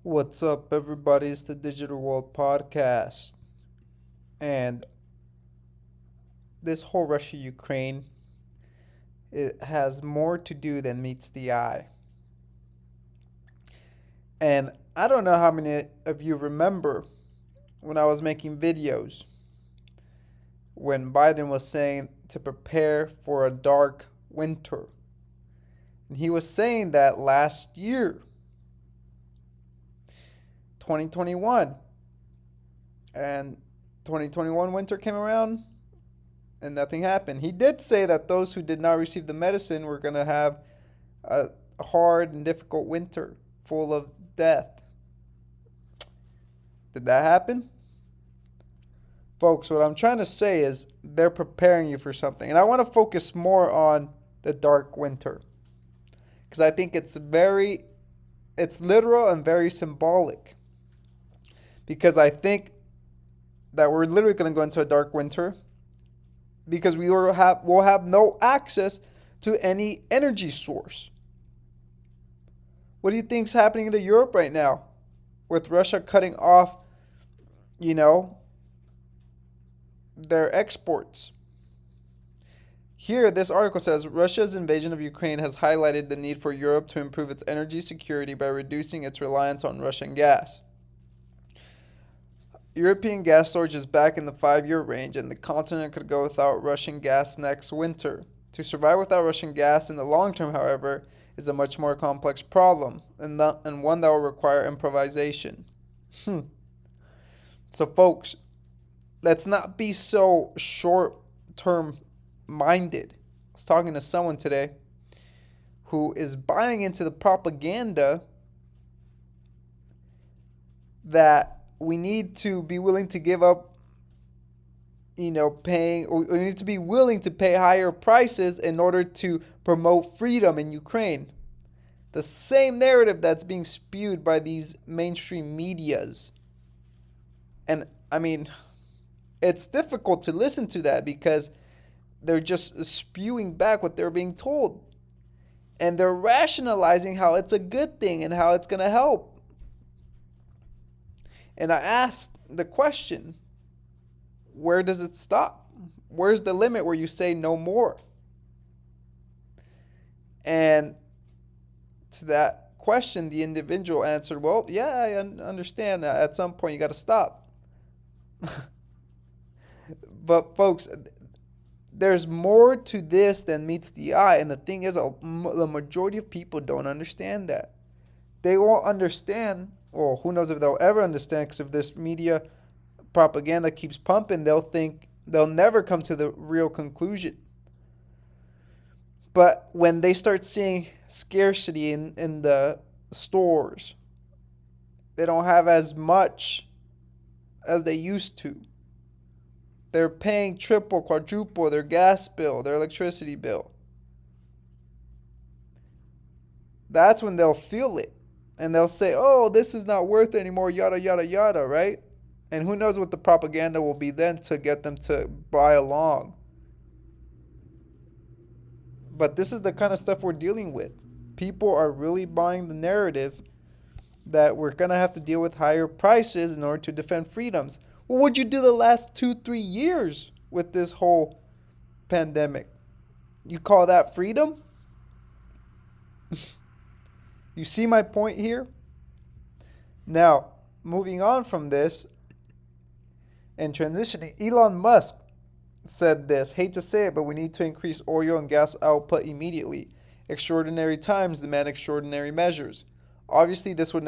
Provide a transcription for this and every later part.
What's up, everybody? It's the Digital World Podcast. And this whole Russia Ukraine, it has more to do than meets the eye. And I don't know how many of you remember when I was making videos when Biden was saying to prepare for a dark winter. And he was saying that last year, 2021. And 2021 winter came around and nothing happened. He did say that those who did not receive the medicine were going to have a hard and difficult winter full of death. Did that happen? Folks, what I'm trying to say is they're preparing you for something. And I want to focus more on the dark winter because I think it's literal and very symbolic. Because I think that we're literally going to go into a dark winter because we'll have no access to any energy source. What do you think's happening to Europe right now with Russia cutting off, you know, their exports? Here, this article says Russia's invasion of Ukraine has highlighted the need for Europe to improve its energy security by reducing its reliance on Russian gas. European gas storage is back in the 5-year range, and the continent could go without Russian gas next winter. To survive without Russian gas in the long term, however, is a much more complex problem, and one that will require improvisation. So, folks, let's not be so short-term minded. I was talking to someone today who is buying into the propaganda that we need to be willing to give up, paying, or we need to be willing to pay higher prices in order to promote freedom in Ukraine. The same narrative that's being spewed by these mainstream medias. And I mean, it's difficult to listen to that because they're just spewing back what they're being told. And they're rationalizing how it's a good thing and how it's going to help. And I asked the question, where does it stop? Where's the limit where you say no more? And to that question, the individual answered, well, yeah, I understand. At some point, you got to stop. But folks, there's more to this than meets the eye. And the thing is, the majority of people don't understand that. They won't understand, or who knows if they'll ever understand, because if this media propaganda keeps pumping, they'll think they'll never come to the real conclusion. But when they start seeing scarcity in the stores, they don't have as much as they used to. They're paying triple, quadruple their gas bill, their electricity bill. That's when they'll feel it. And they'll say, oh, this is not worth it anymore, yada, yada, yada, right? And who knows what the propaganda will be then to get them to buy along. But this is the kind of stuff we're dealing with. People are really buying the narrative that we're going to have to deal with higher prices in order to defend freedoms. What would you do the last 2-3 years with this whole pandemic? You call that freedom? You see my point here? Now, moving on from this and transitioning, Elon Musk said this, hate to say it, but we need to increase oil and gas output immediately. Extraordinary times demand extraordinary measures. Obviously, this would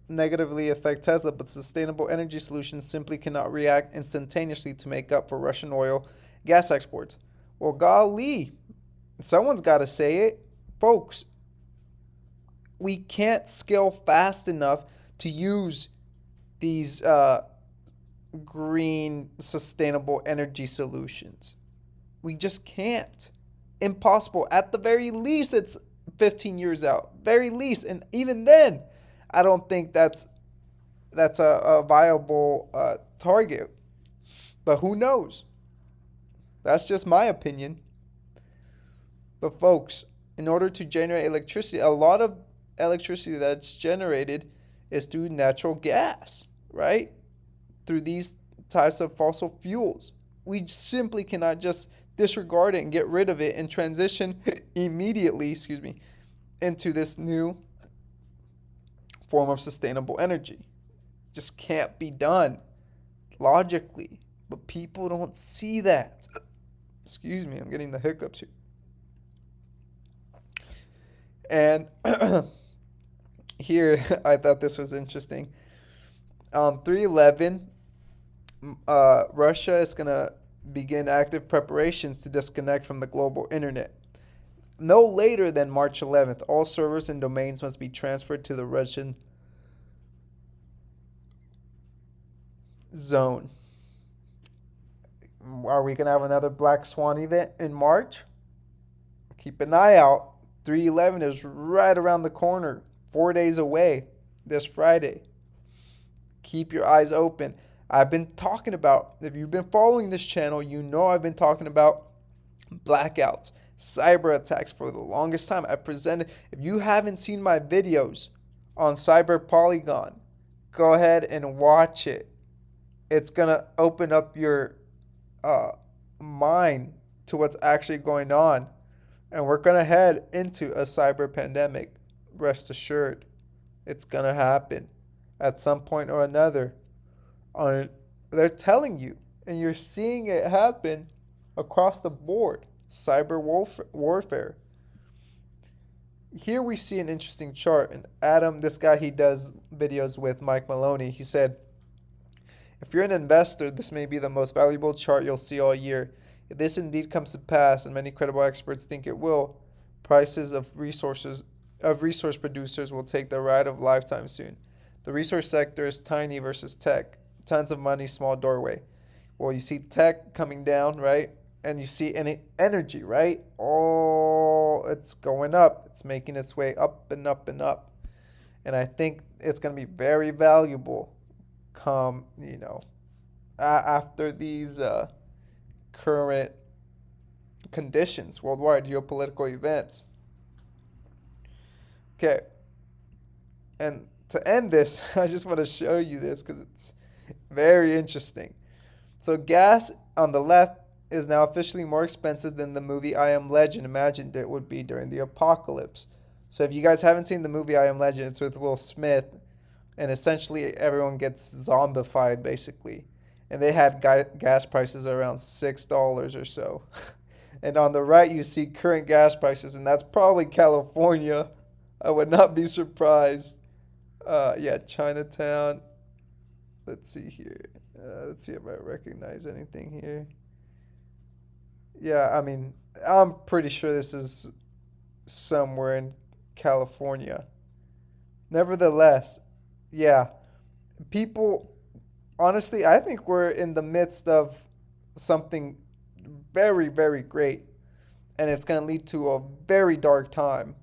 negatively affect Tesla, but sustainable energy solutions simply cannot react instantaneously to make up for Russian oil gas exports. Well, golly, someone's got to say it. Folks, we can't scale fast enough to use these green, sustainable energy solutions. We just can't. Impossible. At the very least, it's 15 years out. Very least. And even then, I don't think that's a viable target. But who knows? That's just my opinion. But folks, in order to generate electricity, a lot of electricity that's generated is through natural gas, right? Through these types of fossil fuels. We simply cannot just disregard it and get rid of it and transition immediately, into this new form of sustainable energy. Just can't be done logically. But people don't see that. Excuse me, I'm getting the hiccups here. And here, I thought this was interesting. On 3/11, Russia is going to begin active preparations to disconnect from the global internet. No later than March 11th, all servers and domains must be transferred to the Russian zone. Are we going to have another Black Swan event in March? Keep an eye out. 3/11 is right around the corner, 4 days away, this Friday. Keep your eyes open. I've been talking about, if you've been following this channel, you know I've been talking about blackouts, cyber attacks for the longest time. I presented, if you haven't seen my videos on Cyber Polygon, go ahead and watch it. It's going to open up your mind to what's actually going on. And we're going to head into a cyber pandemic. Rest assured, it's going to happen at some point or another. They're telling you, and you're seeing it happen across the board. Cyber warfare. Here we see an interesting chart. And Adam, this guy he does videos with, Mike Maloney, he said, if you're an investor, this may be the most valuable chart you'll see all year. If this indeed comes to pass, and many credible experts think it will, prices of resource producers will take the ride of lifetime soon. The resource sector is tiny versus tech. Tons of money, small doorway. Well, you see tech coming down, right? And you see energy, right? Oh, it's going up. It's making its way up and up and up. And I think it's going to be very valuable come, after these current conditions, worldwide geopolitical events. Okay. And to end this, I just want to show you this because it's very interesting. So gas on the left is now officially more expensive than the movie I Am Legend imagined it would be during the apocalypse. So if you guys haven't seen the movie I Am Legend, it's with Will Smith. And essentially everyone gets zombified, basically. And they had gas prices around $6 or so. And on the right, you see current gas prices, and that's probably California. I would not be surprised. Chinatown. Let's see here. Let's see if I recognize anything here. Yeah, I mean, I'm pretty sure this is somewhere in California. Nevertheless, yeah, people, honestly, I think we're in the midst of something very, very great, and it's going to lead to a very dark time.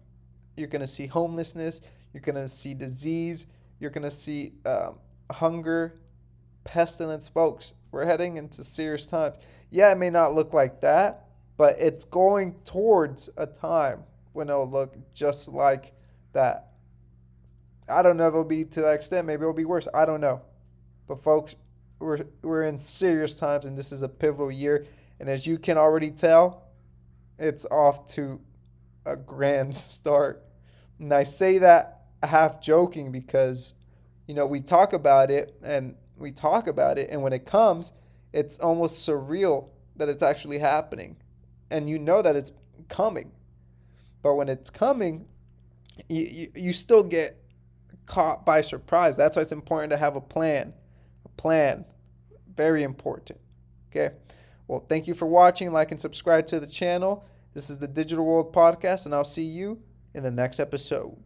You're going to see homelessness, you're going to see disease, you're going to see hunger, pestilence. Folks, we're heading into serious times. Yeah, it may not look like that, but it's going towards a time when it'll look just like that. I don't know if it'll be to that extent. Maybe it'll be worse. I don't know. But folks, we're in serious times, and this is a pivotal year. And as you can already tell, it's off to a grand start. And I say that half joking because, we talk about it, and when it comes, it's almost surreal that it's actually happening. And you know that it's coming. But when it's coming, you still get caught by surprise. That's why it's important to have a plan. Very important. Okay. Well, thank you for watching. Like and subscribe to the channel. This is the Digital World Podcast, and I'll see you in the next episode.